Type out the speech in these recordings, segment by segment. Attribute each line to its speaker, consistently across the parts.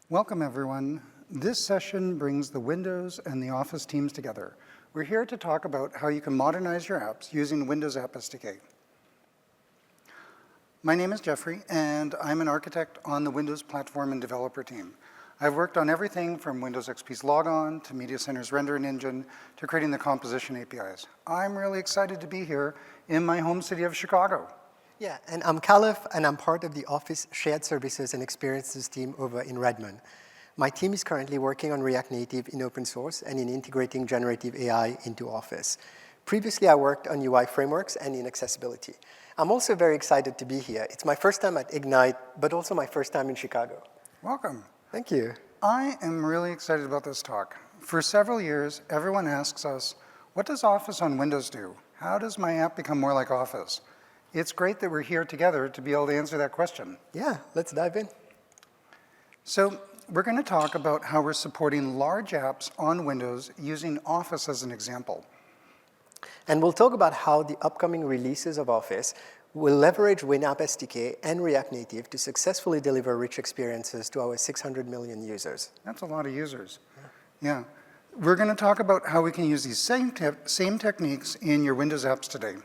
Speaker 1: Welcome, everyone. This session brings the Windows and the Office teams together. We're here to talk about how you can modernize your apps using Windows App SDK. My name is Jeffrey, and I'm an architect on the Windows platform and developer team. I've worked on everything from Windows XP's logon to Media Center's rendering engine to creating the composition APIs. I'm really excited to be here in my home city of Chicago.
Speaker 2: Yeah, and I'm Khalef, and I'm part of the Office Shared Services and Experiences team over in Redmond. My team is currently working on React Native in open source and in integrating generative AI into Office. Previously, I worked on UI frameworks and in accessibility. I'm also very excited to be here. It's my first time at Ignite, but also my first time in Chicago.
Speaker 1: Welcome.
Speaker 2: Thank you.
Speaker 1: I am really excited about this talk. For several years, everyone asks us, what does Office on Windows do? How does my app become more like Office? It's great that we're here together to be able to answer that question.
Speaker 2: Yeah, let's dive in.
Speaker 1: So we're going to talk about how we're supporting large apps on Windows using Office as an example.
Speaker 2: And we'll talk about how the upcoming releases of Office will leverage WinApp SDK and React Native to successfully deliver rich experiences to our 600 million users.
Speaker 1: That's a lot of users. Yeah. We're going to talk about how we can use these same techniques in your Windows apps today.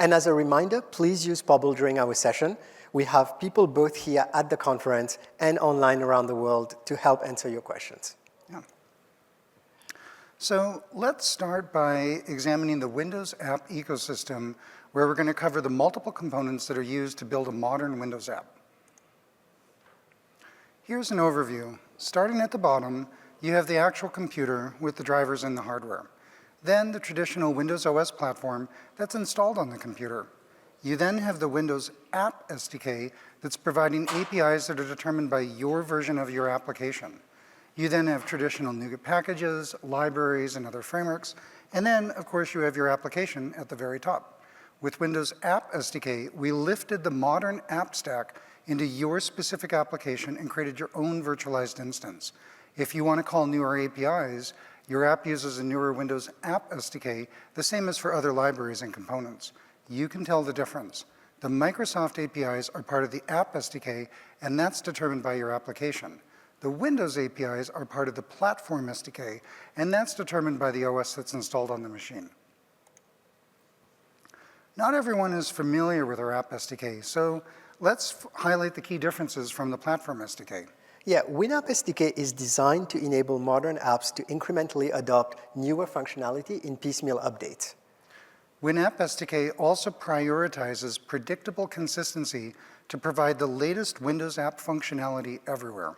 Speaker 2: And as a reminder, please use Pobble during our session. We have people both here at the conference and online around the world to help answer your questions.
Speaker 1: Yeah. So let's start by examining the Windows app ecosystem, where we're going to cover the multiple components that are used to build a modern Windows app. Here's an overview. Starting at the bottom, you have the actual computer with the drivers and the hardware. Then the traditional Windows OS platform that's installed on the computer. You then have the Windows App SDK that's providing APIs that are determined by your version of your application. You then have traditional NuGet packages, libraries, and other frameworks. And then, of course, you have your application at the very top. With Windows App SDK, we lifted the modern app stack into your specific application and created your own virtualized instance. If you want to call newer APIs, your app uses a newer Windows App SDK, the same as for other libraries and components. You can tell the difference. The Microsoft APIs are part of the App SDK, and that's determined by your application. The Windows APIs are part of the Platform SDK, and that's determined by the OS that's installed on the machine. Not everyone is familiar with our App SDK, so let's highlight the key differences from the Platform SDK.
Speaker 2: Yeah, WinApp SDK is designed to enable modern apps to incrementally adopt newer functionality in piecemeal updates.
Speaker 1: WinApp SDK also prioritizes predictable consistency to provide the latest Windows app functionality everywhere.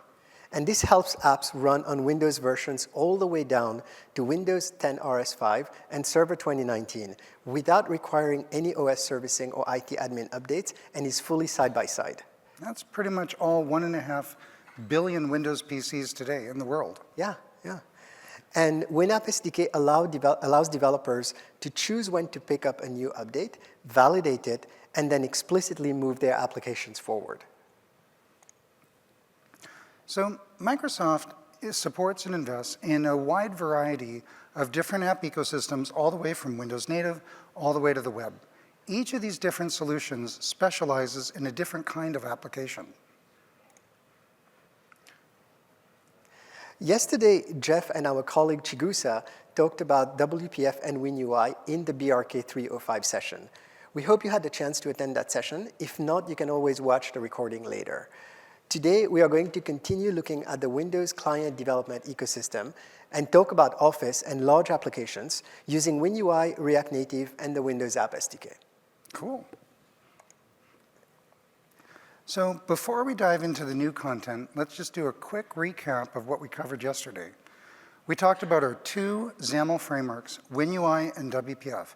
Speaker 2: And this helps apps run on Windows versions all the way down to Windows 10 RS5 and Server 2019 without requiring any OS servicing or IT admin updates, and is fully side-by-side.
Speaker 1: That's pretty much all 1.5 billion Windows PCs today in the world.
Speaker 2: Yeah. And WinApp SDK allows developers to choose when to pick up a new update, validate it, and then explicitly move their applications forward.
Speaker 1: So Microsoft supports and invests in a wide variety of different app ecosystems, all the way from Windows Native all the way to the web. Each of these different solutions specializes in a different kind of application.
Speaker 2: Yesterday, Jeff and our colleague Chigusa talked about WPF and WinUI in the BRK305 session. We hope you had the chance to attend that session. If not, you can always watch the recording later. Today, we are going to continue looking at the Windows client development ecosystem and talk about Office and large applications using WinUI, React Native, and the Windows App SDK.
Speaker 1: Cool. So before we dive into the new content, let's just do a quick recap of what we covered yesterday. We talked about our two XAML frameworks, WinUI and WPF.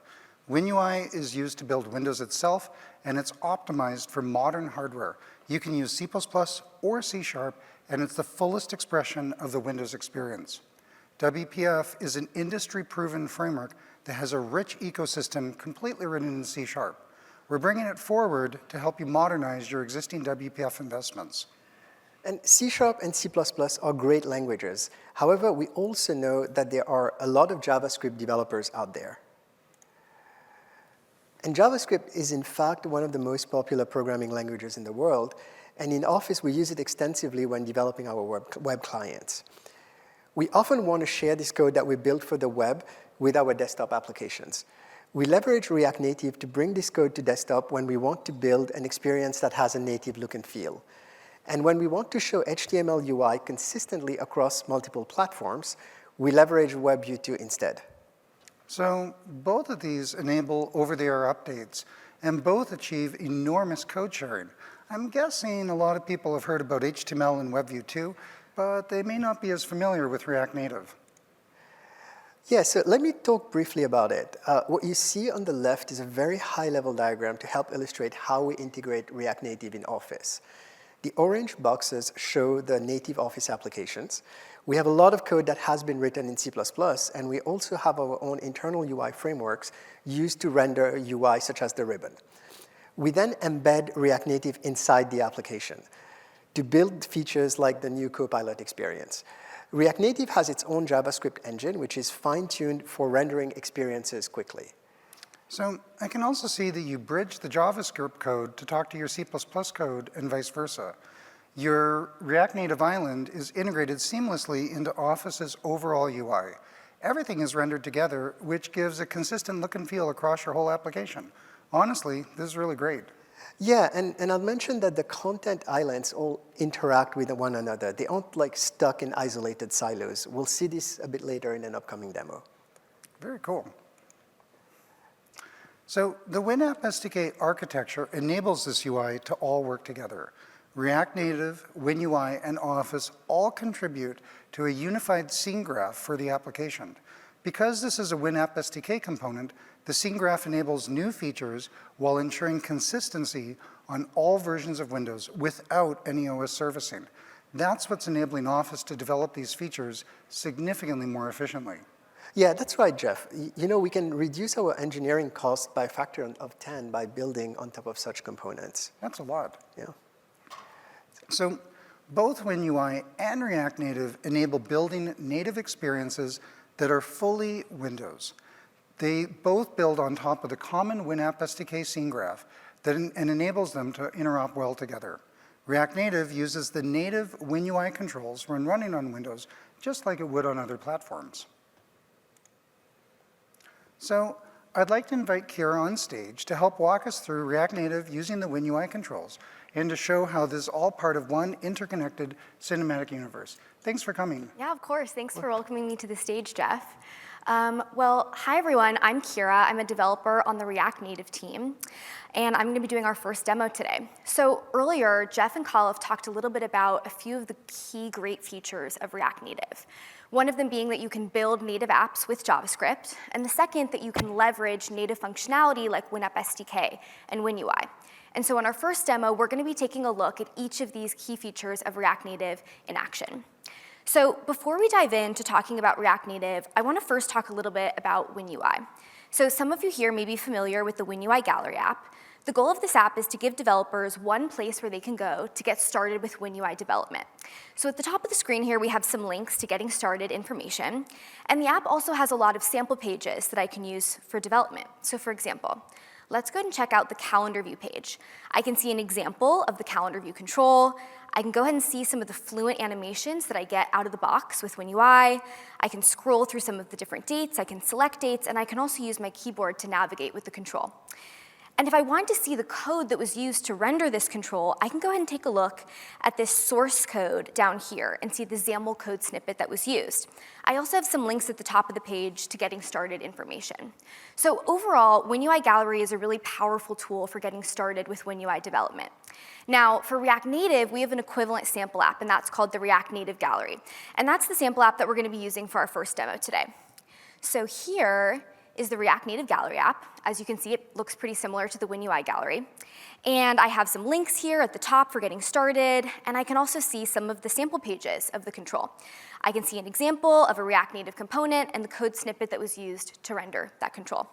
Speaker 1: WinUI is used to build Windows itself, and it's optimized for modern hardware. You can use C++ or C#, and it's the fullest expression of the Windows experience. WPF is an industry-proven framework that has a rich ecosystem completely written in C#. We're bringing it forward to help you modernize your existing WPF investments.
Speaker 2: And C# and C++ are great languages. However, we also know that there are a lot of JavaScript developers out there. And JavaScript is, in fact, one of the most popular programming languages in the world. And in Office, we use it extensively when developing our web clients. We often want to share this code that we built for the web with our desktop applications. We leverage React Native to bring this code to desktop when we want to build an experience that has a native look and feel. And when we want to show HTML UI consistently across multiple platforms, we leverage WebView 2 instead.
Speaker 1: So both of these enable over-the-air updates, and both achieve enormous code sharing. I'm guessing a lot of people have heard about HTML and WebView 2, but they may not be as familiar with React Native.
Speaker 2: Yeah, so let me talk briefly about it. What you see on the left is a very high-level diagram to help illustrate how we integrate React Native in Office. The orange boxes show the native Office applications. We have a lot of code that has been written in C++, and we also have our own internal UI frameworks used to render UI such as the ribbon. We then embed React Native inside the application to build features like the new Copilot experience. React Native has its own JavaScript engine, which is fine-tuned for rendering experiences quickly.
Speaker 1: So I can also see that you bridge the JavaScript code to talk to your C++ code and vice versa. Your React Native island is integrated seamlessly into Office's overall UI. Everything is rendered together, which gives a consistent look and feel across your whole application. Honestly, this is really great.
Speaker 2: Yeah, and I'll mention that the content islands all interact with one another. They aren't like stuck in isolated silos. We'll see this a bit later in an upcoming demo.
Speaker 1: Very cool. So the WinApp SDK architecture enables this UI to all work together. React Native, WinUI, and Office all contribute to a unified scene graph for the application. Because this is a WinApp SDK component, the scene graph enables new features while ensuring consistency on all versions of Windows without any OS servicing. That's what's enabling Office to develop these features significantly more efficiently.
Speaker 2: Yeah, that's right, Jeff. You know, we can reduce our engineering cost by a factor of 10 by building on top of such components.
Speaker 1: That's a lot.
Speaker 2: Yeah.
Speaker 1: So both WinUI and React Native enable building native experiences that are fully Windows. They both build on top of the common WinApp SDK scene graph and enables them to interop well together. React Native uses the native WinUI controls when running on Windows, just like it would on other platforms. So I'd like to invite Kira on stage to help walk us through React Native using the WinUI controls and to show how this is all part of one interconnected cinematic universe. Thanks for coming.
Speaker 3: Yeah, of course. Thanks for welcoming me to the stage, Jeff. Well, hi everyone. I'm Kira. I'm a developer on the React Native team, and I'm going to be doing our first demo today. So earlier, Jeff and Khalef talked a little bit about a few of the key great features of React Native. One of them being that you can build native apps with JavaScript, and the second that you can leverage native functionality like WinApp SDK and WinUI. And so in our first demo, we're going to be taking a look at each of these key features of React Native in action. So before we dive into talking about React Native, I want to first talk a little bit about WinUI. So some of you here may be familiar with the WinUI Gallery app. The goal of this app is to give developers one place where they can go to get started with WinUI development. So at the top of the screen here, we have some links to getting started information. And the app also has a lot of sample pages that I can use for development. So for example, let's go ahead and check out the calendar view page. I can see an example of the calendar view control. I can go ahead and see some of the fluent animations that I get out of the box with WinUI. I can scroll through some of the different dates. I can select dates, and I can also use my keyboard to navigate with the control. And if I want to see the code that was used to render this control, I can go ahead and take a look at this source code down here and see the XAML code snippet that was used. I also have some links at the top of the page to getting started information. So overall, WinUI Gallery is a really powerful tool for getting started with WinUI development. Now, for React Native, we have an equivalent sample app, and that's called the React Native Gallery. And that's the sample app that we're going to be using for our first demo today. So here is the React Native Gallery app. As you can see, it looks pretty similar to the WinUI Gallery. And I have some links here at the top for getting started, and I can also see some of the sample pages of the control. I can see an example of a React Native component and the code snippet that was used to render that control.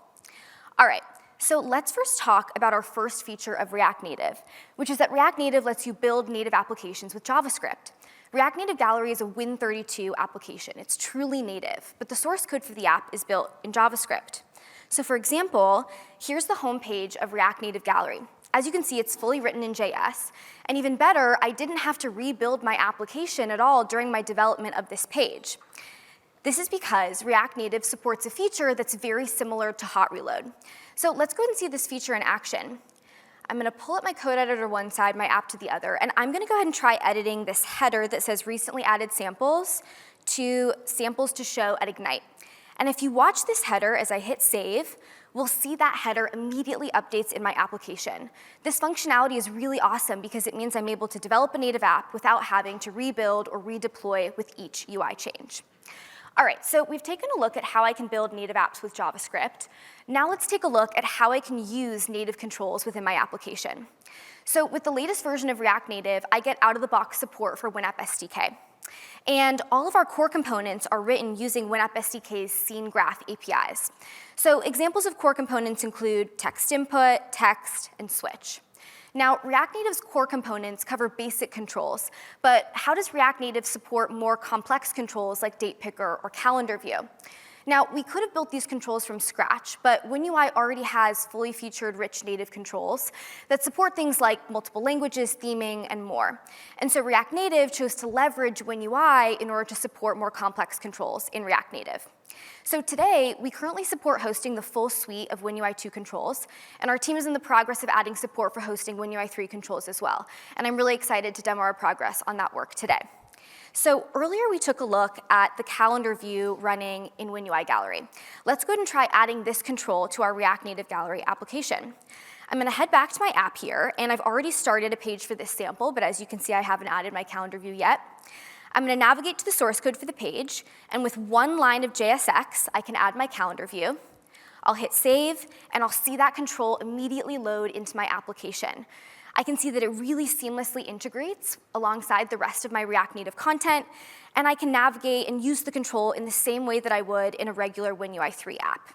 Speaker 3: All right, so let's first talk about our first feature of React Native, which is that React Native lets you build native applications with JavaScript. React Native Gallery is a Win32 application. It's truly native, but the source code for the app is built in JavaScript. So for example, here's the home page of React Native Gallery. As you can see, it's fully written in JS. And even better, I didn't have to rebuild my application at all during my development of this page. This is because React Native supports a feature that's very similar to hot reload. So let's go ahead and see this feature in action. I'm going to pull up my code editor one side, my app to the other, and I'm going to go ahead and try editing this header that says recently added samples to samples to show at Ignite. And if you watch this header as I hit save, we'll see that header immediately updates in my application. This functionality is really awesome because it means I'm able to develop a native app without having to rebuild or redeploy with each UI change. All right, so we've taken a look at how I can build native apps with JavaScript. Now let's take a look at how I can use native controls within my application. So with the latest version of React Native, I get out-of-the-box support for WinApp SDK. And all of our core components are written using WinApp SDK's scene graph APIs. So examples of core components include text input, text, and switch. Now, React Native's core components cover basic controls, but how does React Native support more complex controls like date picker or calendar view? Now, we could have built these controls from scratch, but WinUI already has fully featured rich native controls that support things like multiple languages, theming, and more. And so React Native chose to leverage WinUI in order to support more complex controls in React Native. So today, we currently support hosting the full suite of WinUI 2 controls, and our team is in the progress of adding support for hosting WinUI 3 controls as well. And I'm really excited to demo our progress on that work today. So earlier, we took a look at the calendar view running in WinUI Gallery. Let's go ahead and try adding this control to our React Native Gallery application. I'm going to head back to my app here, and I've already started a page for this sample, but as you can see, I haven't added my calendar view yet. I'm going to navigate to the source code for the page, and with one line of JSX, I can add my calendar view. I'll hit save, and I'll see that control immediately load into my application. I can see that it really seamlessly integrates alongside the rest of my React Native content, and I can navigate and use the control in the same way that I would in a regular WinUI 3 app.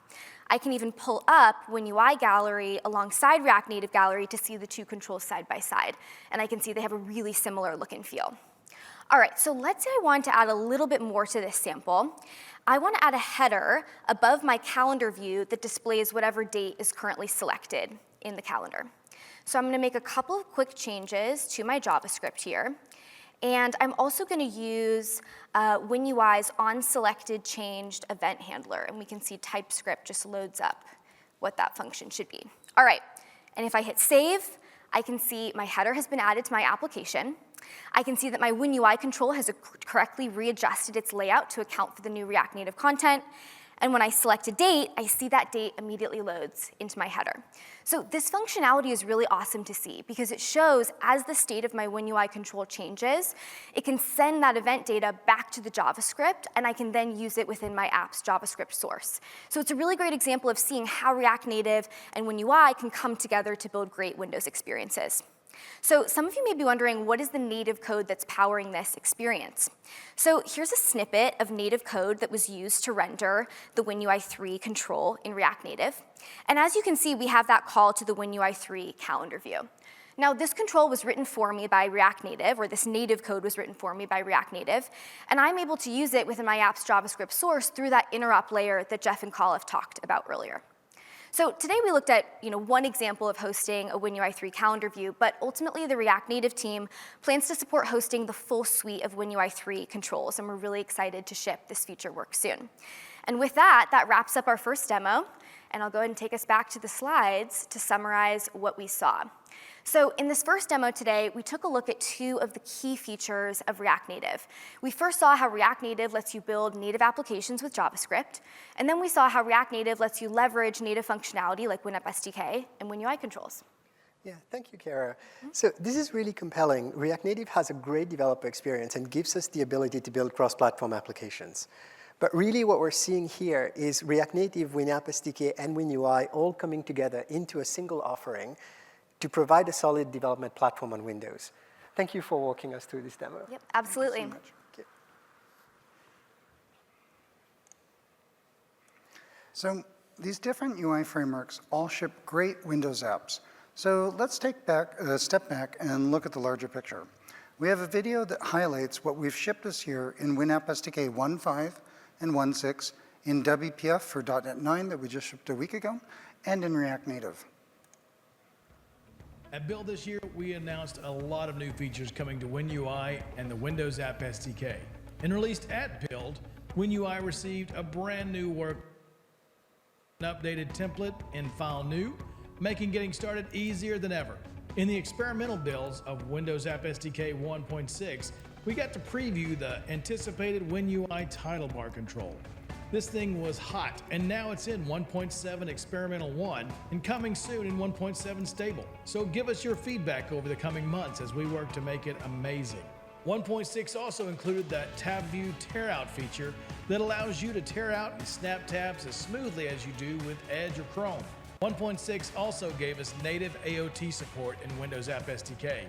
Speaker 3: I can even pull up WinUI Gallery alongside React Native Gallery to see the two controls side by side, and I can see they have a really similar look and feel. All right, so let's say I want to add a little bit more to this sample. I want to add a header above my calendar view that displays whatever date is currently selected in the calendar. So I'm going to make a couple of quick changes to my JavaScript here. And I'm also going to use WinUI's onSelectedChanged event handler. And we can see TypeScript just loads up what that function should be. All right, and if I hit save, I can see my header has been added to my application. I can see that my WinUI control has correctly readjusted its layout to account for the new React Native content. And when I select a date, I see that date immediately loads into my header. So this functionality is really awesome to see because it shows as the state of my WinUI control changes, it can send that event data back to the JavaScript, and I can then use it within my app's JavaScript source. So it's a really great example of seeing how React Native and WinUI can come together to build great Windows experiences. So some of you may be wondering, what is the native code that's powering this experience? So here's a snippet of native code that was used to render the WinUI 3 control in React Native. And as you can see, we have that call to the WinUI 3 calendar view. Now, this control was written for me by React Native, or this native code was written for me by React Native, and I'm able to use it within my app's JavaScript source through that interop layer that Jeff and Khalef talked about earlier. So today we looked at one example of hosting a WinUI 3 calendar view, but ultimately the React Native team plans to support hosting the full suite of WinUI 3 controls, and we're really excited to ship this feature work soon. And with that, that wraps up our first demo, and I'll go ahead and take us back to the slides to summarize what we saw. So in this first demo today, we took a look at two of the key features of React Native. We first saw how React Native lets you build native applications with JavaScript, and then we saw how React Native lets you leverage native functionality like WinApp SDK and WinUI controls.
Speaker 2: Yeah, thank you, Kara. So this is really compelling. React Native has a great developer experience and gives us the ability to build cross-platform applications. But really what we're seeing here is React Native, WinApp SDK, and WinUI all coming together into a single offering to provide a solid development platform on Windows. Thank you for walking us through this demo.
Speaker 3: Yep, absolutely.
Speaker 2: Thank you so much. Okay.
Speaker 1: So these different UI frameworks all ship great Windows apps. So let's take a step back and look at the larger picture. We have a video that highlights what we've shipped this year in WinApp SDK 1.5 and 1.6, in WPF for .NET 9 that we just shipped a week ago, and in React Native.
Speaker 4: At Build this year, we announced a lot of new features coming to 𝗦UI and the Windows App SDK. And released at Build, 𝗦UI received a brand new an updated template in File New, making getting started easier than ever. In the experimental builds of Windows App SDK 1.6, we got to preview the anticipated 𝗦UI title bar control. This thing was hot, and now it's in 1.7 Experimental 1 and coming soon in 1.7 Stable. So give us your feedback over the coming months as we work to make it amazing. 1.6 also included that Tab View tear-out feature that allows you to tear out and snap tabs as smoothly as you do with Edge or Chrome. 1.6 also gave us native AOT support in Windows App SDK,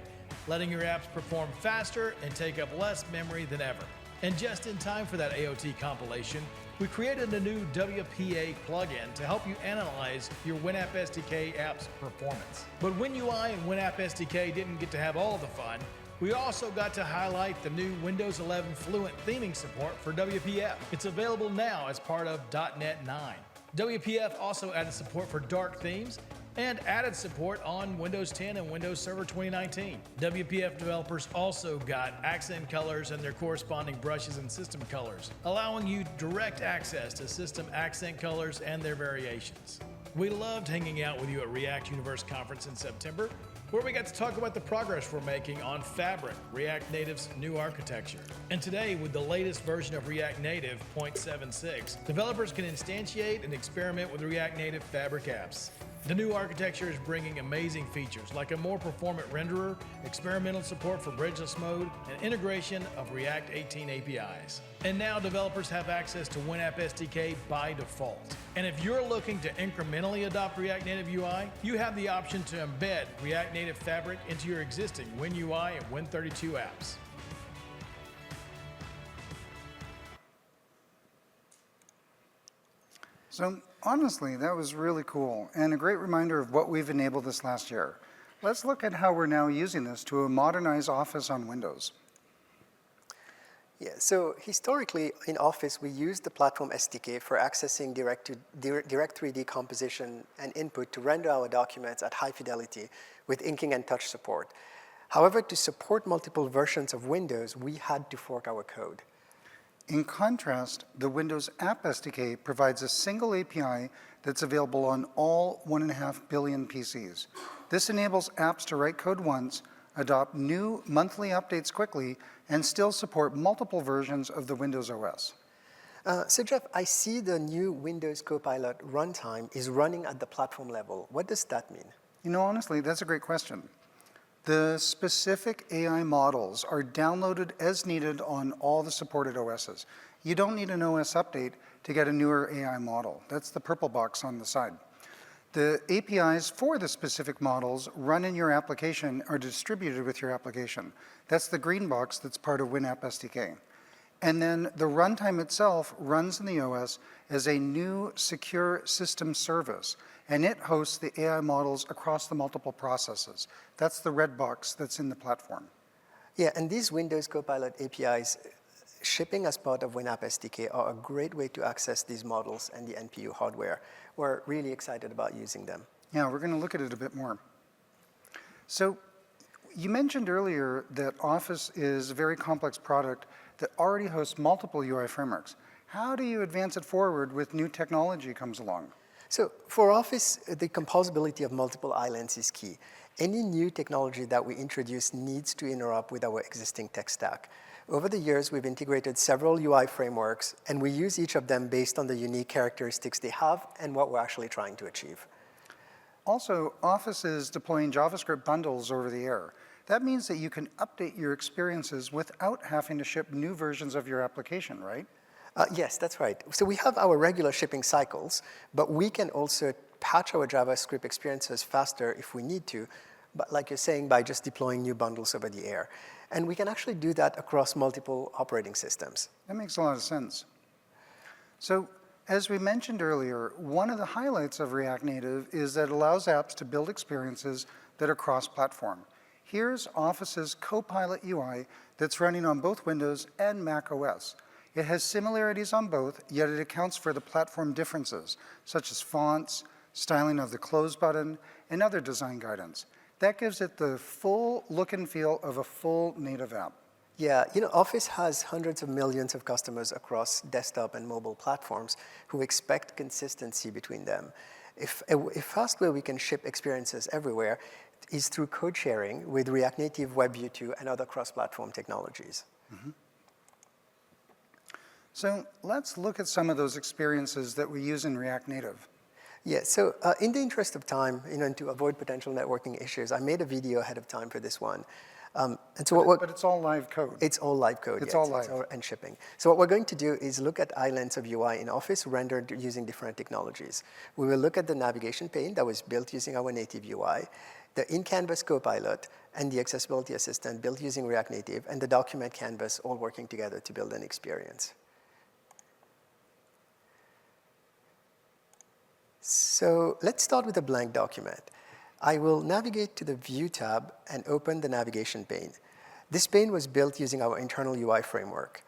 Speaker 4: letting your apps perform faster and take up less memory than ever. And just in time for that AOT compilation, we created a new 𝗦𝗲𝗶𝗸 plugin to help you analyze your WinApp SDK app's performance. But 𝗦UI and WinApp SDK didn't get to have all the fun. We also got to highlight the new Windows 11 Fluent theming support for WPF. It's available now as part of .NET 9. WPF also added support for dark themes and added support on Windows 10 and Windows Server 2019. WPF developers also got accent colors and their corresponding brushes and system colors, allowing you direct access to system accent colors and their variations. We loved hanging out with you at React Universe Conference in September, where we got to talk about the progress we're making on Fabric, React Native's new architecture. And today, with the latest version of React Native 0.76, developers can instantiate and experiment with React Native Fabric apps. The new architecture is bringing amazing features like a more performant renderer, experimental support for bridgeless mode, and integration of React 18 APIs. And now developers have access to WinApp SDK by default. And if you're looking to incrementally adopt React Native UI, you have the option to embed React Native Fabric into your existing 𝗦UI and Win32 apps.
Speaker 1: So honestly, that was really cool and a great reminder of what we've enabled this last year. Let's look at how we're now using this to modernize Office on Windows.
Speaker 2: Yeah, so historically in Office, we used the Platform SDK for accessing direct 3D composition and input to render our documents at high fidelity with inking and touch support. However, to support multiple versions of Windows, we had to fork our code.
Speaker 1: In contrast, the Windows App SDK provides a single API that's available on all 1.5 billion PCs. This enables apps to write code once, adopt new monthly updates quickly, and still support multiple versions of the Windows OS.
Speaker 2: So Jeff, I see the new Windows Copilot Runtime is running at the platform level. What does that mean?
Speaker 1: You know, honestly, that's a great question. The specific AI models are downloaded as needed on all the supported OSs. You don't need an OS update to get a newer AI model. That's the purple box on the side. The APIs for the specific models run in your application are distributed with your application. That's the green box that's part of WinApp SDK. And then the runtime itself runs in the OS as a new secure system service, and it hosts the AI models across the multiple processes. That's the red box that's in the platform.
Speaker 2: Yeah, and these Windows Copilot APIs shipping as part of WinApp SDK are a great way to access these models and the NPU hardware. We're really excited about using them.
Speaker 1: Yeah, we're going to look at it a bit more. So you mentioned earlier that Office is a very complex product that already hosts multiple UI frameworks. How do you advance it forward with new technology comes along?
Speaker 2: So for Office, the composability of multiple islands is key. Any new technology that we introduce needs to interop with our existing tech stack. Over the years, we've integrated several UI frameworks, and we use each of them based on the unique characteristics they have and what we're actually trying to achieve.
Speaker 1: Also, Office is deploying JavaScript bundles over the air. That means that you can update your experiences without having to ship new versions of your application, right?
Speaker 2: Yes, that's right. So we have our regular shipping cycles, but we can also patch our JavaScript experiences faster if we need to, but like you're saying, by just deploying new bundles over the air. And we can actually do that across multiple operating systems.
Speaker 1: That makes a lot of sense. So, as we mentioned earlier, one of the highlights of React Native is that it allows apps to build experiences that are cross-platform. Here's Office's Copilot UI that's running on both Windows and Mac OS. It has similarities on both, yet it accounts for the platform differences, such as fonts, styling of the close button, and other design guidance. That gives it the full look and feel of a full native app.
Speaker 2: Yeah, Office has hundreds of millions of customers across desktop and mobile platforms who expect consistency between them. If a fast way we can ship experiences everywhere is through code sharing with React Native, WebView 2, and other cross-platform technologies.
Speaker 1: Mm-hmm. So let's look at some of those experiences that we use in React Native.
Speaker 2: Yeah, so in the interest of time, and to avoid potential networking issues, I made a video ahead of time for this one. And so
Speaker 1: but it's all live code.
Speaker 2: It's all live code.
Speaker 1: It's
Speaker 2: yes,
Speaker 1: all live.
Speaker 2: And shipping. So what we're going to do is look at islands of UI in Office rendered using different technologies. We will look at the navigation pane that was built using our native UI, the in-canvas Copilot, and the accessibility assistant built using React Native, and the document canvas all working together to build an experience. So let's start with a blank document. I will navigate to the View tab and open the navigation pane. This pane was built using our internal UI framework.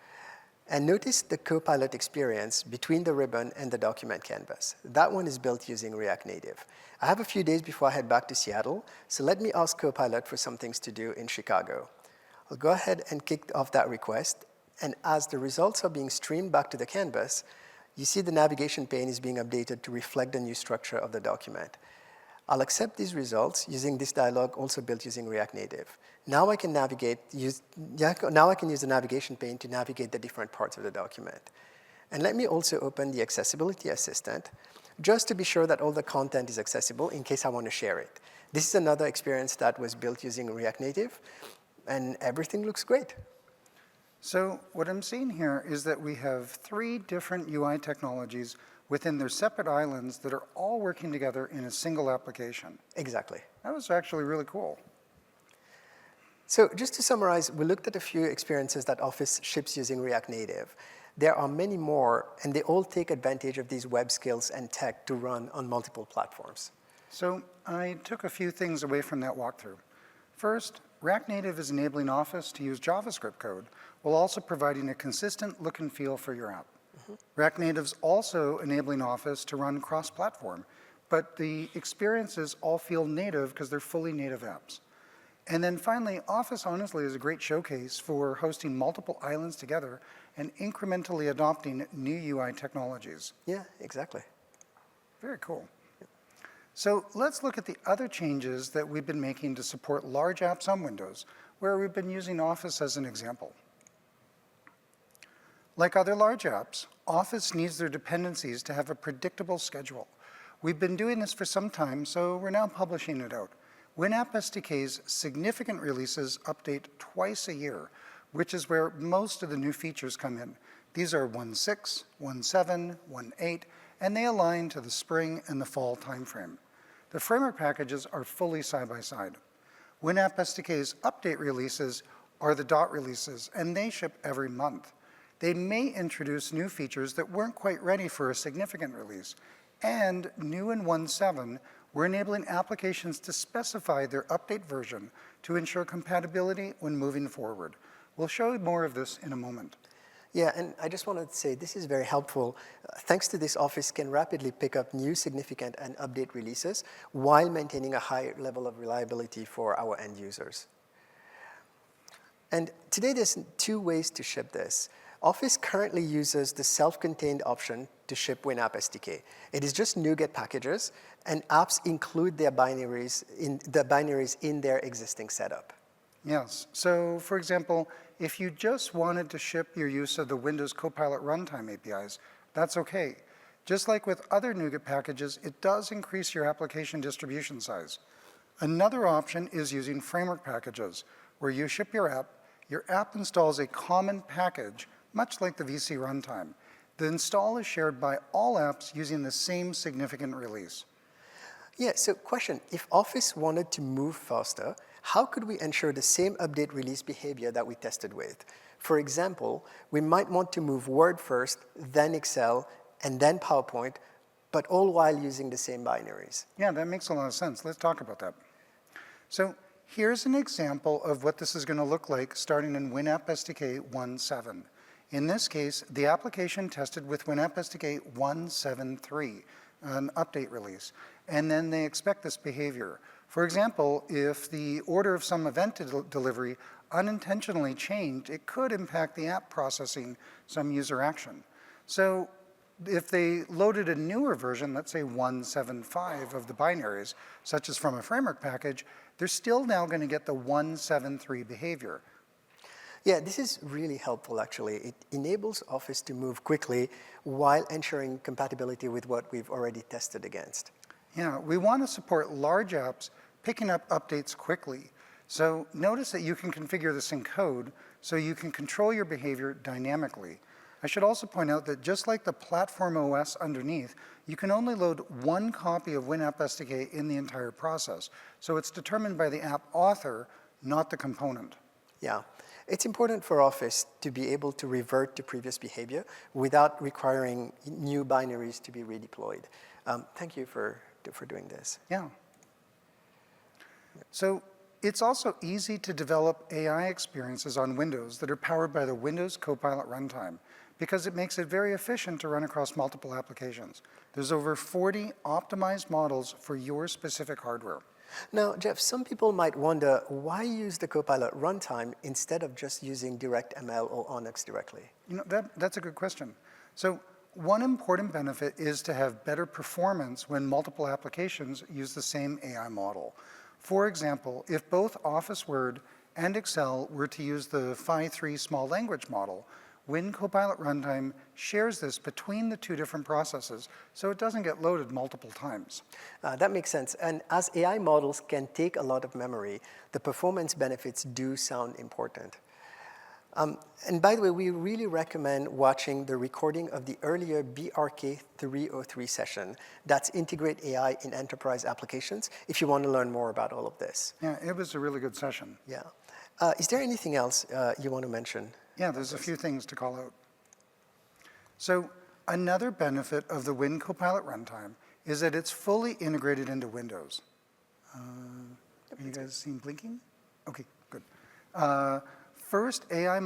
Speaker 2: And notice the Copilot experience between the ribbon and the document canvas. That one is built using React Native. I have a few days before I head back to Seattle, so let me ask Copilot for some things to do in Chicago. I'll go ahead and kick off that request, and as the results are being streamed back to the canvas, you see the navigation pane is being updated to reflect the new structure of the document. I'll accept these results using this dialog also built using React Native. Now I can use the navigation pane to navigate the different parts of the document. And let me also open the accessibility assistant just to be sure that all the content is accessible in case I want to share it. This is another experience that was built using React Native, and everything looks great.
Speaker 1: So what I'm seeing here is that we have 3 different UI technologies within their separate islands that are all working together in a single application.
Speaker 2: Exactly.
Speaker 1: That was actually really cool.
Speaker 2: So just to summarize, we looked at a few experiences that Office ships using React Native. There are many more, and they all take advantage of these web skills and tech to run on multiple platforms.
Speaker 1: So I took a few things away from that walkthrough. First, React Native is enabling Office to use JavaScript code while also providing a consistent look and feel for your app. React Native's also enabling Office to run cross-platform, but the experiences all feel native because they're fully native apps. And then finally, Office honestly is a great showcase for hosting multiple islands together and incrementally adopting new UI technologies.
Speaker 2: Yeah, exactly.
Speaker 1: Very cool. So let's look at the other changes that we've been making to support large apps on Windows, where we've been using Office as an example. Like other large apps, Office needs their dependencies to have a predictable schedule. We've been doing this for some time, so we're now publishing it out. WinApp SDK's significant releases update twice a year, which is where most of the new features come in. These are 1.6, 1.7, 1.8, and they align to the spring and the fall timeframe. The framework packages are fully side-by-side. WinApp SDK's update releases are the dot releases, and they ship every month. They may introduce new features that weren't quite ready for a significant release. And new in 1.7, we're enabling applications to specify their update version to ensure compatibility when moving forward. We'll show you more of this in a moment.
Speaker 2: Yeah, and I just wanted to say this is very helpful. Thanks to this, Office can rapidly pick up new significant and update releases while maintaining a high level of reliability for our end users. And today there's 2 ways to ship this. Office currently uses the self-contained option to ship WinApp SDK. It is just NuGet packages, and apps include their binaries in their existing setup.
Speaker 1: Yes. So, for example, if you just wanted to ship your use of the Windows Copilot Runtime APIs, that's okay. Just like with other NuGet packages, it does increase your application distribution size. Another option is using framework packages, where you ship your app installs a common package, much like the VC runtime. The install is shared by all apps using the same significant release.
Speaker 2: Yeah, so question, if Office wanted to move faster, how could we ensure the same update release behavior that we tested with? For example, we might want to move Word first, then Excel, and then PowerPoint, but all while using the same binaries.
Speaker 1: Yeah, that makes a lot of sense. Let's talk about that. So here's an example of what this is going to look like starting in WinApp SDK 1.7. In this case, the application tested with WinApp SDK 1.7.3, an update release, and then they expect this behavior. For example, if the order of some event delivery unintentionally changed, it could impact the app processing some user action. So if they loaded a newer version, let's say 1.7.5 of the binaries, such as from a framework package, they're still now going to get the 1.7.3 behavior.
Speaker 2: Yeah, this is really helpful, actually. It enables Office to move quickly while ensuring compatibility with what we've already tested against.
Speaker 1: Yeah, we want to support large apps picking up updates quickly. So notice that you can configure this in code so you can control your behavior dynamically. I should also point out that just like the platform OS underneath, you can only load one copy of WinApp SDK in the entire process. So it's determined by the app author, not the component.
Speaker 2: Yeah. It's important for Office to be able to revert to previous behavior without requiring new binaries to be redeployed. Thank you for doing this.
Speaker 1: Yeah. So it's also easy to develop AI experiences on Windows that are powered by the Windows Copilot Runtime because it makes it very efficient to run across multiple applications. There's over 40 optimized models for your specific hardware.
Speaker 2: Now, Jeff, some people might wonder why use the Copilot runtime instead of just using DirectML or Onyx directly?
Speaker 1: You know, that's a good question. So one important benefit is to have better performance when multiple applications use the same AI model. For example, if both Office Word and Excel were to use the Phi-3 small language model, Copilot Runtime shares this between the two different processes, so it doesn't get loaded multiple times.
Speaker 2: That makes sense. And as AI models can take a lot of memory, the performance benefits do sound important. And by the way, we really recommend watching the recording of the earlier BRK304 session. That's Integrate AI in Enterprise Applications, if you want to learn more about all of this.
Speaker 1: Yeah, it was a really good session.
Speaker 2: Yeah. Is there anything else you want to mention?
Speaker 1: Yeah, there's a few things to call out. So another benefit of the Copilot Runtime is that it's fully integrated into Windows. Are you guys seeing blinking? Okay, good. First, the AI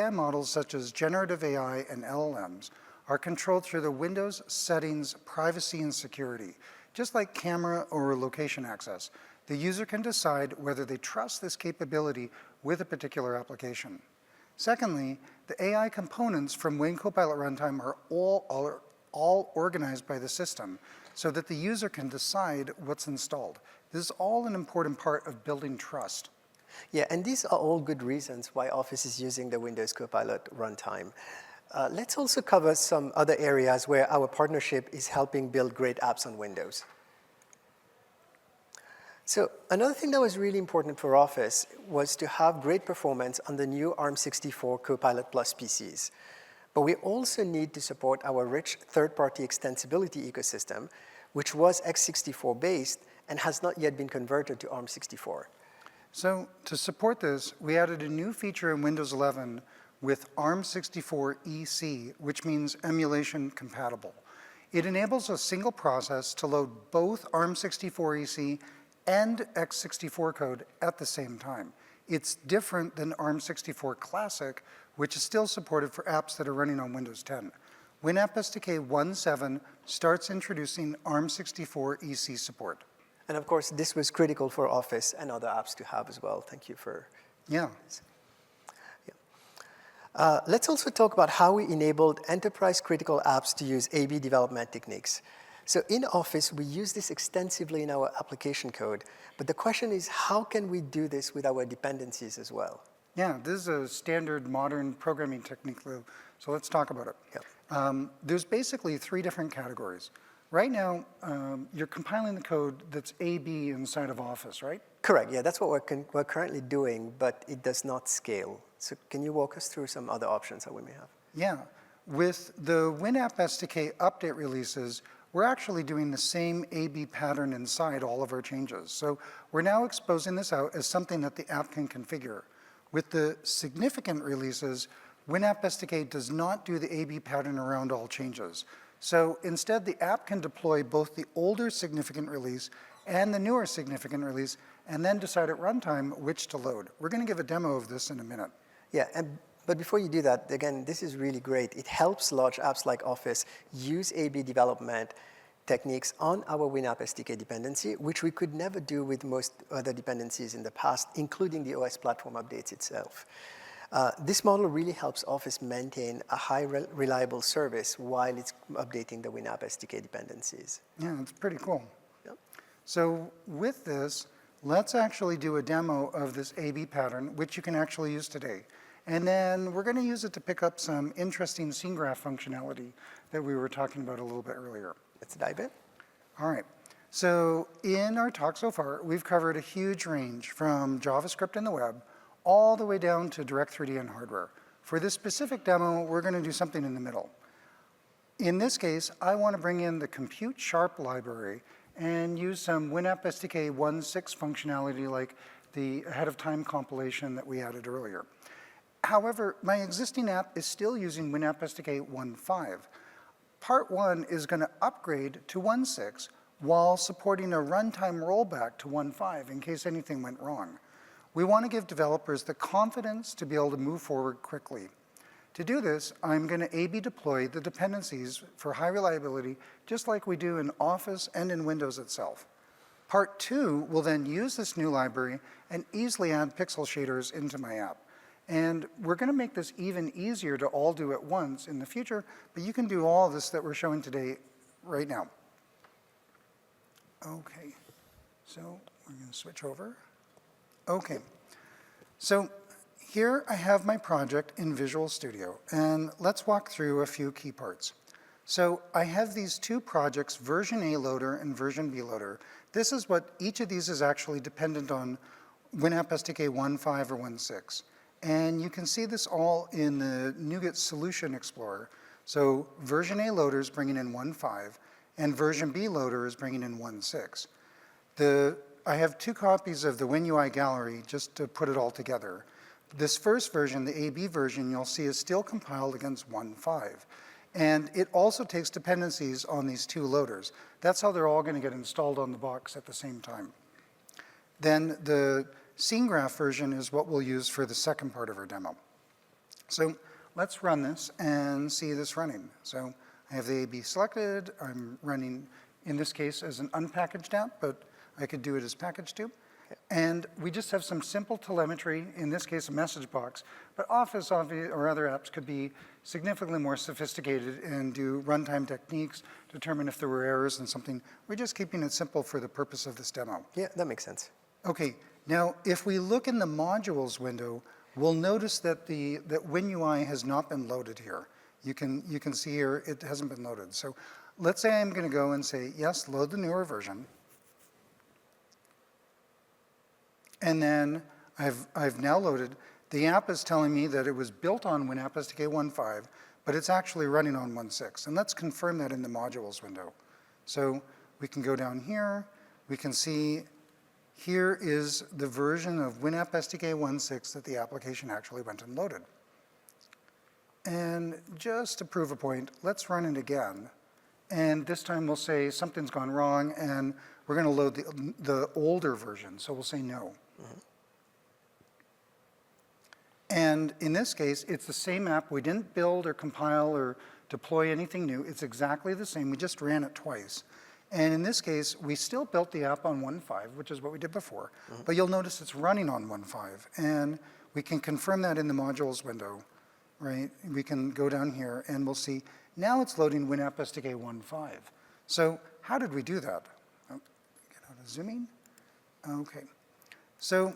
Speaker 1: models such as generative AI and LLMs are controlled through the Windows settings, privacy, and security. Just like camera or location access, the user can decide whether they trust this capability with a particular application. Secondly, the AI components from Copilot Runtime are all organized by the system so that the user can decide what's installed. This is all an important part of building trust.
Speaker 2: Yeah, and these are all good reasons why Office is using the Windows Copilot Runtime. Let's also cover some other areas where our partnership is helping build great apps on Windows. So another thing that was really important for Office was to have great performance on the new ARM64 Copilot Plus PCs. But we also need to support our rich third-party extensibility ecosystem, which was x64 based and has not yet been converted to ARM64.
Speaker 1: So to support this, we added a new feature in Windows 11 with ARM64 EC, which means emulation compatible. It enables a single process to load both ARM64 EC and x64 code at the same time. It's different than ARM64 Classic, which is still supported for apps that are running on Windows 10. WinApp SDK 1.7 starts introducing ARM64 EC support.
Speaker 2: And of course, this was critical for Office and other apps to have as well. Thank you for this. Yeah. Let's also talk about how we enabled enterprise-critical apps to use A/B development techniques. So in Office, we use this extensively in our application code. But the question is, how can we do this with our dependencies as well?
Speaker 1: Yeah, this is a standard modern programming technique, so let's talk about it.
Speaker 2: Yeah.
Speaker 1: There's basically 3 different categories. Right now, you're compiling the code that's A/B inside of Office, right?
Speaker 2: Correct, yeah, that's what we're currently doing, but it does not scale. So can you walk us through some other options that we may have?
Speaker 1: Yeah, with the WinApp SDK update releases, we're actually doing the same A/B pattern inside all of our changes. So we're now exposing this out as something that the app can configure. With the significant releases, WinApp SDK does not do the A/B pattern around all changes. So instead, the app can deploy both the older significant release and the newer significant release, and then decide at runtime which to load. We're going to give a demo of this in a minute.
Speaker 2: Yeah, but before you do that, again, this is really great. It helps large apps like Office use A/B development techniques on our WinApp SDK dependency, which we could never do with most other dependencies in the past, including the OS platform updates itself. This model really helps Office maintain a high reliable service while it's updating the WinApp SDK dependencies.
Speaker 1: Yeah, it's pretty cool.
Speaker 2: Yep.
Speaker 1: So with this, let's actually do a demo of this A/B pattern, which you can actually use today. And then we're going to use it to pick up some interesting scene graph functionality that we were talking about a little bit earlier.
Speaker 2: Let's dive in.
Speaker 1: All right. So in our talk so far, we've covered a huge range from JavaScript in the web all the way down to Direct3D and hardware. For this specific demo, we're going to do something in the middle. In this case, I want to bring in the Compute Sharp library and use some WinApp SDK 1.6 functionality like the ahead-of-time compilation that we added earlier. However, my existing app is still using WinApp SDK 1.5. Part 1 is going to upgrade to 1.6 while supporting a runtime rollback to 1.5 in case anything went wrong. We want to give developers the confidence to be able to move forward quickly. To do this, I'm going to A/B deploy the dependencies for high reliability, just like we do in Office and in Windows itself. Part 2 will then use this new library and easily add pixel shaders into my app. And we're going to make this even easier to all do at once in the future, but you can do all of this that we're showing today right now. Okay, so we're going to switch over. Okay, so here I have my project in Visual Studio, and let's walk through a few key parts. So I have these two projects, version A loader and version B loader. This is what each of these is actually dependent on WinApp SDK 1.5 or 1.6. And you can see this all in the NuGet Solution Explorer. So version A loader is bringing in 1.5, and version B loader is bringing in 1.6. I have two copies of the WinUI gallery just to put it all together. This first version, the AB version, you'll see is still compiled against 1.5. And it also takes dependencies on these two loaders. That's how they're all going to get installed on the box at the same time. Then the scene graph version is what we'll use for the second part of our demo. So let's run this and see this running. So I have the AB selected. I'm running, in this case, as an unpackaged app, but I could do it as packaged too. And we just have some simple telemetry, in this case a message box, but Office or other apps could be significantly more sophisticated and do runtime techniques, determine if there were errors and something. We're just keeping it simple for the purpose of this demo.
Speaker 2: Yeah, that makes sense.
Speaker 1: Okay, now if we look in the modules window, we'll notice that that WinUI has not been loaded here. You can see here it hasn't been loaded. So let's say I'm going to go and say, yes, load the newer version. And then I've now loaded. The app is telling me that it was built on WinApp SDK 1.5, but it's actually running on 1.6. And let's confirm that in the modules window. So we can go down here. We can see here is the version of WinApp SDK 1.6 that the application actually went and loaded. And just to prove a point, let's run it again. And this time we'll say something's gone wrong, and we're going to load the older version. So we'll say no. Mm-hmm. And in this case, it's the same app. We didn't build or compile or deploy anything new. It's exactly the same. We just ran it twice. And in this case, we still built the app on 1.5, which is what we did before. Mm-hmm. But you'll notice it's running on 1.5. And we can confirm that in the modules window, right? We can go down here, and we'll see now it's loading WinApp SDK 1.5. So how did we do that? Oh, get out of zooming. Okay. So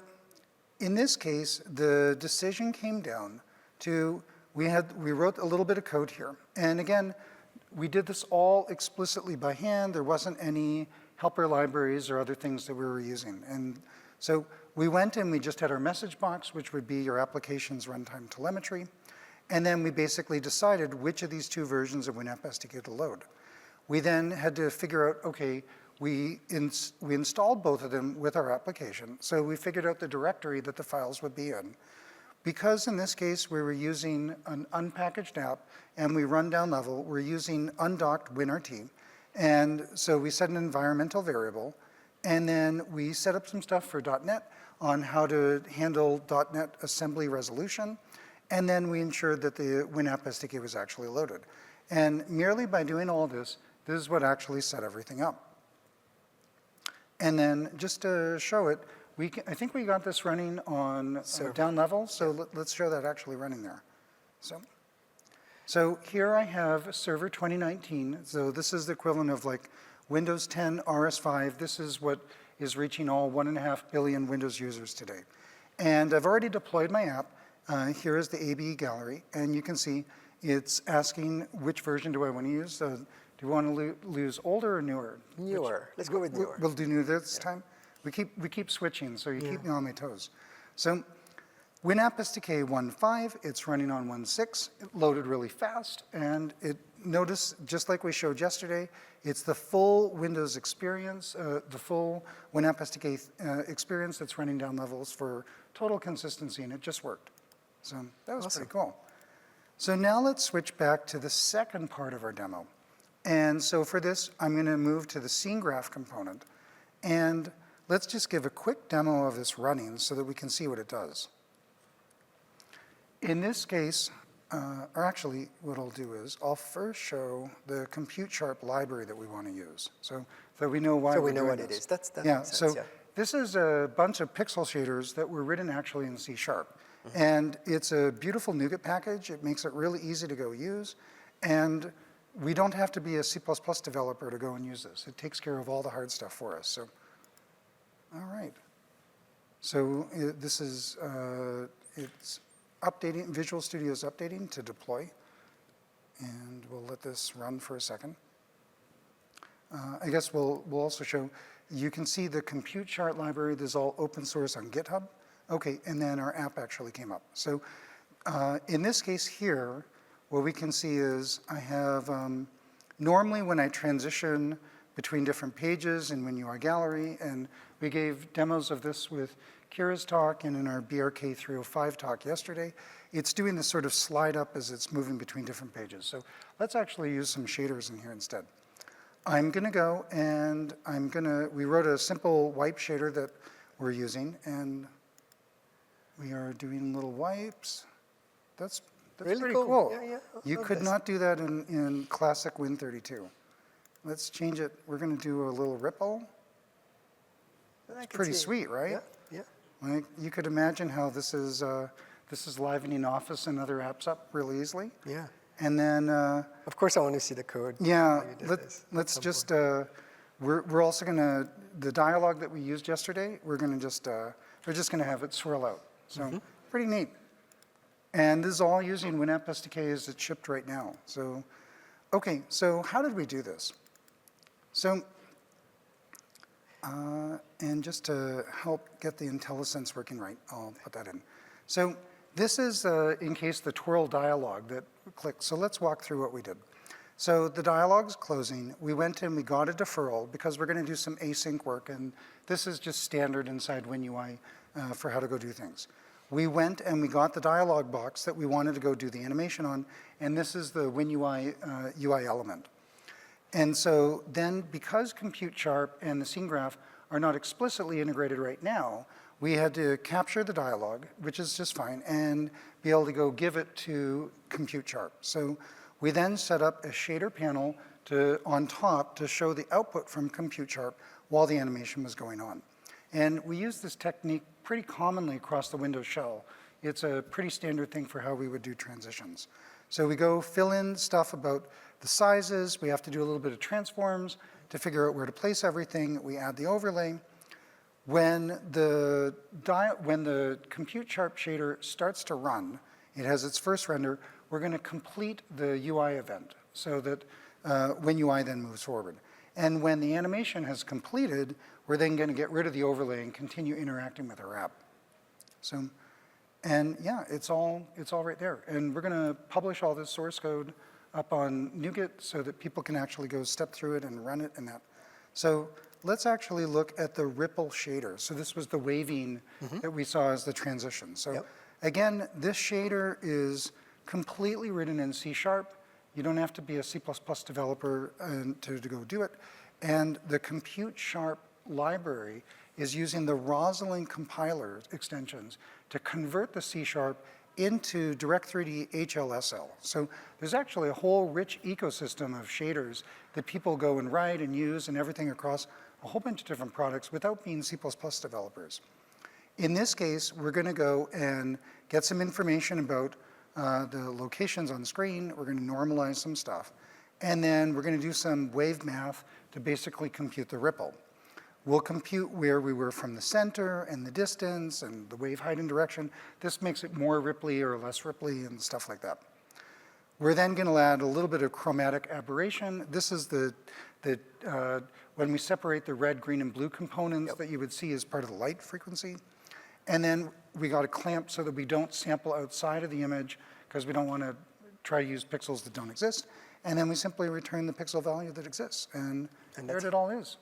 Speaker 1: in this case, the decision came down to, we wrote a little bit of code here. And again, we did this all explicitly by hand. There wasn't any helper libraries or other things that we were using. And so we went and we just had our message box, which would be your application's runtime telemetry. And then we basically decided which of these two versions of WinApp SDK to load. We then had to figure out, okay, we installed both of them with our application. So we figured out the directory that the files would be in. Because in this case, we were using an unpackaged app and we run down level, we're using undocked WinRT. And so we set an environmental variable, and then we set up some stuff for .NET on how to handle .NET assembly resolution. And then we ensured that the WinApp SDK was actually loaded. And merely by doing all this, this is what actually set everything up. And then just to show it, I think we got this running on down level, so let's show that actually running there. So here I have server 2019. So this is the equivalent of like Windows 10 RS5. This is what is reaching all 1.5 billion Windows users today. And I've already deployed my app. Here is the ABE gallery, and you can see it's asking which version do I want to use. Do you want to use older or newer?
Speaker 2: Newer. Let's go with newer.
Speaker 1: We'll do new this time. We keep switching, so you keep me on my toes. So WinApp SDK 1.5, it's running on 1.6. It loaded really fast, and notice, just like we showed yesterday, it's the full Windows experience, the full WinApp SDK experience that's running down levels for total consistency, and it just worked. So that was pretty cool. So now let's switch back to the second part of our demo. And so for this, I'm going to move to the scene graph component. And let's just give a quick demo of this running so that we can see what it does. In this case, or actually what I'll do is I'll first show the Compute Sharp library that we want to use. So we know why we're doing this.
Speaker 2: So we know what it is. That
Speaker 1: yeah,
Speaker 2: makes sense,
Speaker 1: so this is a bunch of pixel shaders that were written actually in C#. And it's a beautiful NuGet package. It makes it really easy to go use. And we don't have to be a C++ developer to go and use this. It takes care of all the hard stuff for us. So, all right. So this is, it's updating, Visual Studio is updating to deploy. And we'll let this run for a second. I guess we'll also show, you can see the Compute Chart library. This is all open source on GitHub. Okay, and then our app actually came up. So in this case here, what we can see is I have, normally when I transition between different pages in WinUI Gallery, and we gave demos of this with Kira's talk and in our BRK305 talk yesterday, it's doing this sort of slide up as it's moving between different pages. So let's actually use some shaders in here instead. I'm gonna go and we wrote a simple wipe shader that we're using, and we are doing little wipes. That's
Speaker 2: really
Speaker 1: pretty cool.
Speaker 2: Yeah,
Speaker 1: You could not do that in classic Win32. Let's change it. We're going to do a little ripple. It's pretty sweet, right?
Speaker 2: Yeah.
Speaker 1: Like you could imagine how this is livening Office and other apps up really easily.
Speaker 2: Yeah.
Speaker 1: And then
Speaker 2: of course, I want to see the code.
Speaker 1: Yeah. Let's just. We're also going to the dialogue that we used yesterday. We're just going to have it swirl out. So pretty neat. And this is all using WinApp SDK as it's shipped right now. So, okay, so how did we do this? So, and just to help get the IntelliSense working right, I'll put that in. So this is in case the twirl dialog that clicked. So let's walk through what we did. So the dialog's closing. We went and we got a deferral because we're going to do some async work, and this is just standard inside WinUI for how to go do things. We went and we got the dialog box that we wanted to go do the animation on, and this is the WinUI UI element. And so then, because Compute Sharp and the scene graph are not explicitly integrated right now, we had to capture the dialog, which is just fine, and be able to go give it to Compute Sharp. So we then set up a shader panel on top to show the output from Compute Sharp while the animation was going on. And we use this technique pretty commonly across the Windows shell. It's a pretty standard thing for how we would do transitions. So we go fill in stuff about the sizes. We have to do a little bit of transforms to figure out where to place everything. We add the overlay. When the Compute Sharp shader starts to run, it has its first render, we're going to complete the UI event so that WinUI then moves forward. And when the animation has completed, we're then going to get rid of the overlay and continue interacting with our app. So, and yeah, it's all right there. And we're going to publish all this source code up on NuGet so that people can actually go step through it and run it and that. So let's actually look at the ripple shader. So this was the waving that we saw as the transition. So again, this shader is completely written in C#. You don't have to be a C++ developer to go do it. And the Compute Sharp library is using the Roslyn compiler extensions to convert the C# into Direct3D HLSL. So there's actually a whole rich ecosystem of shaders that people go and write and use and everything across a whole bunch of different products without being C++ developers. In this case, we're going to go and get some information about the locations on screen. We're going to normalize some stuff. And then we're going to do some wave math to basically compute the ripple. We'll compute where we were from the center and the distance and the wave height and direction. This makes it more ripply or less ripply and stuff like that. We're then going to add a little bit of chromatic aberration. This is when we separate the red, green, and blue components that you would see as part of the light frequency. And then we got to clamp so that we don't sample outside of the image because we don't want to try to use pixels that don't exist. And then we simply return the pixel value that exists. And there it all is.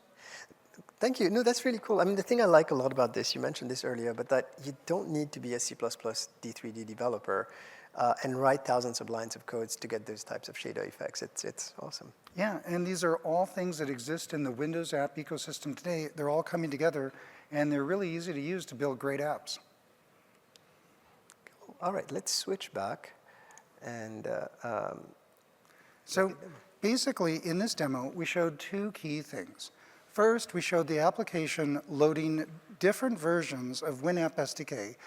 Speaker 2: Thank you. No, that's really cool. I mean, the thing I like a lot about this, you mentioned this earlier, but that you don't need to be a C++ D3D developer and write thousands of lines of codes to get those types of shader effects. It's awesome.
Speaker 1: Yeah, and these are all things that exist in the Windows app ecosystem today. They're all coming together, and they're really easy to use to build great apps.
Speaker 2: Cool. All right, let's switch back. And
Speaker 1: so basically, in this demo, we showed two key things. First, we showed the application loading different versions of WinApp SDK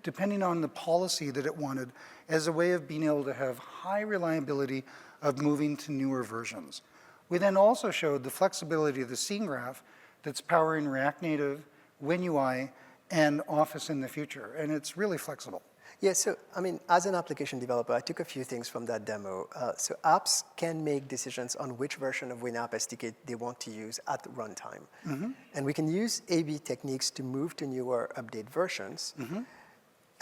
Speaker 1: depending on the policy that it wanted as a way of being able to have high reliability of moving to newer versions. We then also showed the flexibility of the scene graph that's powering React Native, WinUI, and Office in the future, and it's really flexible.
Speaker 2: Yeah, so, I mean, as an application developer, I took a few things from that demo. So apps can make decisions on which version of WinApp SDK they want to use at runtime. Mm-hmm. And we can use A/B techniques to move to newer update versions. Mm-hmm.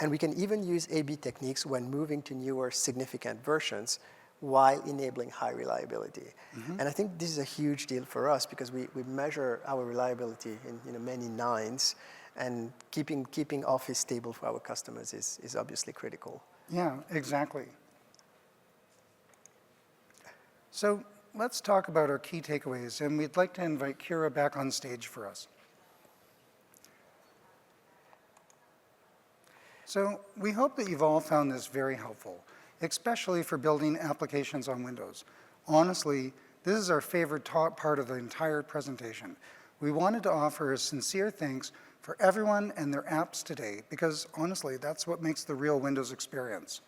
Speaker 2: And we can even use A/B techniques when moving to newer significant versions while enabling high reliability. Mm-hmm. And I think this is a huge deal for us because we measure our reliability in many nines. And keeping Office stable for our customers is obviously critical.
Speaker 1: Yeah, exactly. So let's talk about our key takeaways, and we'd like to invite Kira back on stage for us. So we hope that you've all found this very helpful, especially for building applications on Windows. Honestly, this is our favorite part of the entire presentation. We wanted to offer a sincere thanks for everyone and their apps today, because honestly, that's what makes the real Windows experience.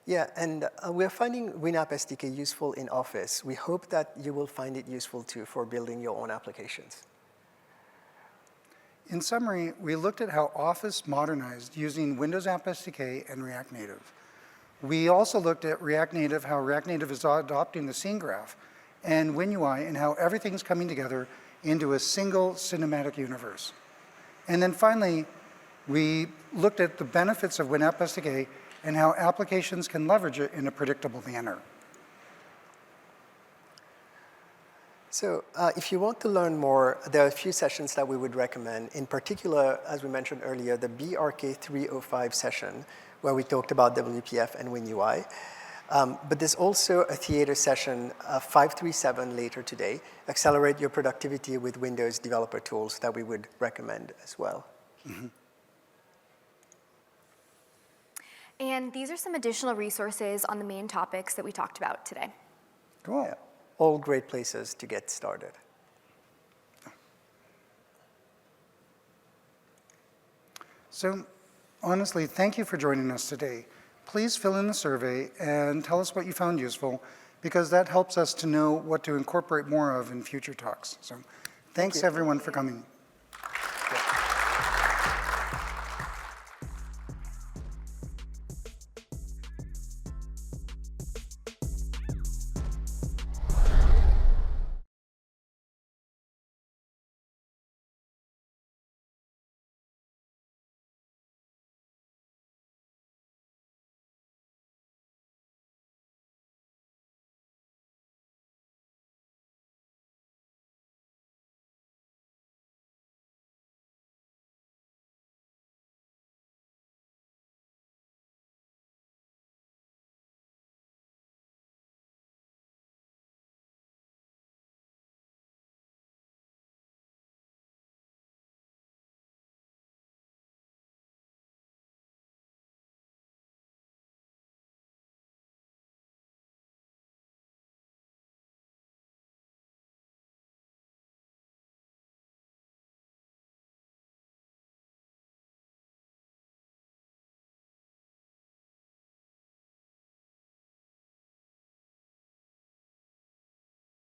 Speaker 2: Yeah, and we're finding WinApp SDK useful in Office. We hope that you will find it useful too for building your own applications.
Speaker 1: In summary, we looked at how Office modernized using Windows App SDK and React Native. We also looked at React Native, how React Native is adopting the scene graph, and WinUI, and how everything's coming together into a single cinematic universe. And then finally, we looked at the benefits of WinApp SDK and how applications can leverage it in a predictable manner.
Speaker 2: So if you want to learn more, there are a few sessions that we would recommend. In particular, as we mentioned earlier, the BRK305 session, where we talked about WPF and WinUI. But there's also a theater session, 537 later today, Accelerate Your Productivity with Windows Developer Tools, that we would recommend as well. Mm-hmm.
Speaker 3: And these are some additional resources on the main topics that we talked about today.
Speaker 1: Cool.
Speaker 2: Yeah. All great places to get started.
Speaker 1: So honestly, thank you for joining us today. Please fill in the survey and tell us what you found useful, because that helps us to know what to incorporate more of in future talks. So thanks everyone for coming.